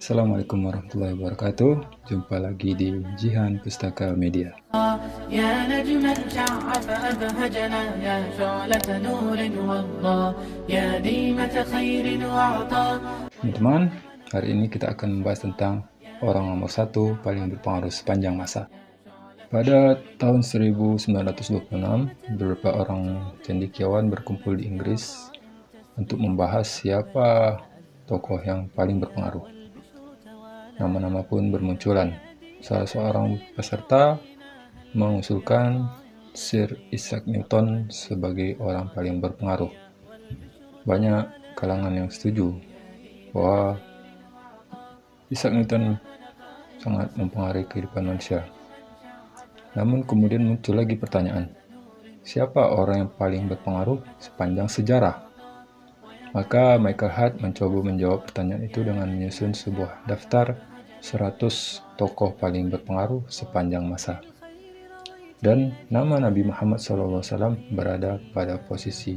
Assalamualaikum warahmatullahi wabarakatuh. Jumpa lagi di Jihan Pustaka Media. يا نجما شع فأبهجنا يا شعلة نور والله يا ديمة خير وعطاء. Teman-teman, hari ini kita akan membahas tentang orang nomor satu paling berpengaruh sepanjang masa. Pada tahun 1926, beberapa orang cendekiawan berkumpul di Inggris untuk membahas siapa tokoh yang paling berpengaruh. Nama-nama pun bermunculan. Salah seorang peserta mengusulkan Sir Isaac Newton sebagai orang paling berpengaruh. Banyak kalangan yang setuju bahwa Isaac Newton sangat mempengaruhi kehidupan manusia. Namun kemudian muncul lagi pertanyaan, siapa orang yang paling berpengaruh sepanjang sejarah? Maka Michael Hart mencoba menjawab pertanyaan itu dengan menyusun sebuah daftar 100 tokoh paling berpengaruh sepanjang masa. Dan nama Nabi Muhammad SAW berada pada posisi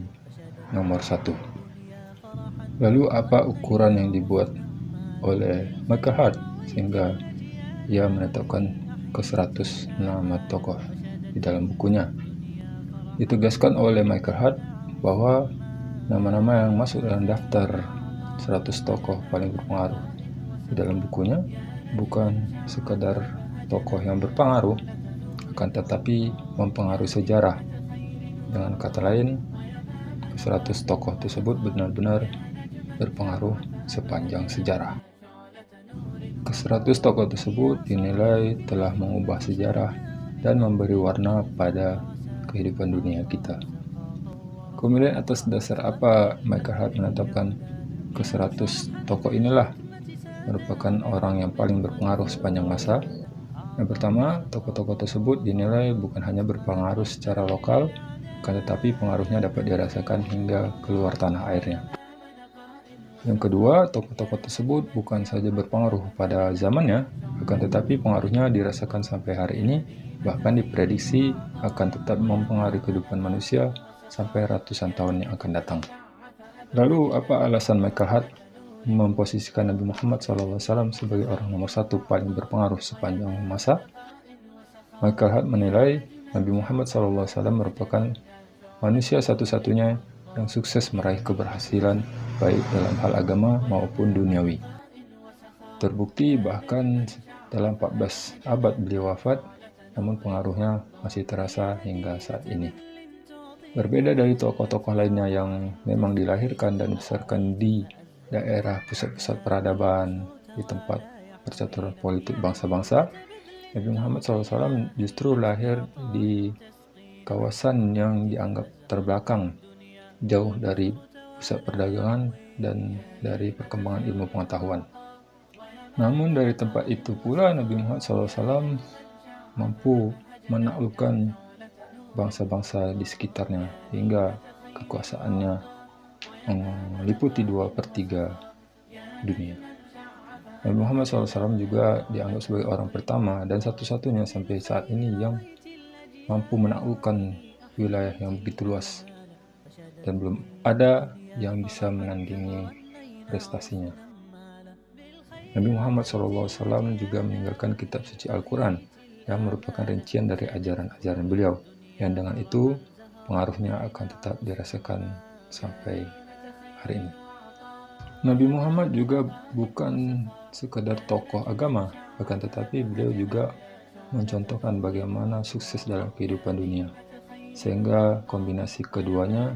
nomor 1. Lalu apa ukuran yang dibuat oleh Michael Hart sehingga ia menetapkan ke-100 nama tokoh di dalam bukunya? Ditegaskan oleh Michael Hart bahwa nama-nama yang masuk dalam daftar 100 tokoh paling berpengaruh di dalam bukunya bukan sekadar tokoh yang berpengaruh, akan tetapi mempengaruhi sejarah. Dengan kata lain, 100 tokoh tersebut benar-benar berpengaruh sepanjang sejarah. Ke-100 tokoh tersebut dinilai telah mengubah sejarah dan memberi warna pada kehidupan dunia kita. Kemudian atas dasar apa Michael Hart menetapkan ke-100 tokoh inilah merupakan orang yang paling berpengaruh sepanjang masa? Yang pertama, tokoh-tokoh tersebut dinilai bukan hanya berpengaruh secara lokal, akan tetapi pengaruhnya dapat dirasakan hingga keluar tanah airnya. Yang kedua, tokoh-tokoh tersebut bukan saja berpengaruh pada zamannya, akan tetapi pengaruhnya dirasakan sampai hari ini, bahkan diprediksi akan tetap mempengaruhi kehidupan manusia sampai ratusan tahun yang akan datang. Lalu, apa alasan Michael Hart memposisikan Nabi Muhammad SAW sebagai orang nomor satu paling berpengaruh sepanjang masa? Michael Hart menilai Nabi Muhammad SAW merupakan manusia satu-satunya yang sukses meraih keberhasilan baik dalam hal agama maupun duniawi. Terbukti bahkan dalam 14 abad beliau wafat, namun pengaruhnya masih terasa hingga saat ini. Berbeda dari tokoh-tokoh lainnya yang memang dilahirkan dan dibesarkan di daerah pusat-pusat peradaban, di tempat percaturan politik bangsa-bangsa, Nabi Muhammad SAW justru lahir di kawasan yang dianggap terbelakang, jauh dari pusat perdagangan dan dari perkembangan ilmu pengetahuan. Namun dari tempat itu pula Nabi Muhammad SAW mampu menaklukkan bangsa-bangsa di sekitarnya hingga kekuasaannya meliputi 2/3 dunia. Nabi Muhammad SAW juga dianggap sebagai orang pertama dan satu-satunya sampai saat ini yang mampu menaklukkan wilayah yang begitu luas dan belum ada yang bisa menandingi prestasinya. Nabi Muhammad SAW juga meninggalkan kitab suci Al-Quran yang merupakan rincian dari ajaran-ajaran beliau, yang dengan itu pengaruhnya akan tetap dirasakan sampai hari ini. Nabi Muhammad juga bukan sekadar tokoh agama, akan tetapi beliau juga mencontohkan bagaimana sukses dalam kehidupan dunia, sehingga kombinasi keduanya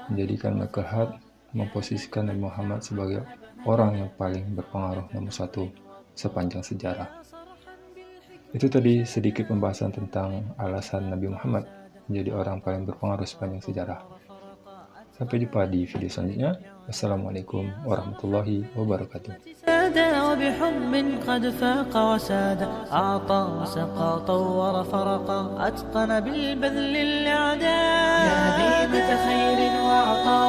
menjadikan Michael Hart memposisikan Nabi Muhammad sebagai orang yang paling berpengaruh nomor satu sepanjang sejarah. Itu tadi sedikit pembahasan tentang alasan Nabi Muhammad menjadi orang paling berpengaruh sepanjang sejarah. Sampai jumpa di video selanjutnya. Wassalamualaikum warahmatullahi wabarakatuh. وبحب قد فاق وساد أعطى وسقى طور فرق أتقن بالبذل الإعداد يا ديمة خير وعطاء.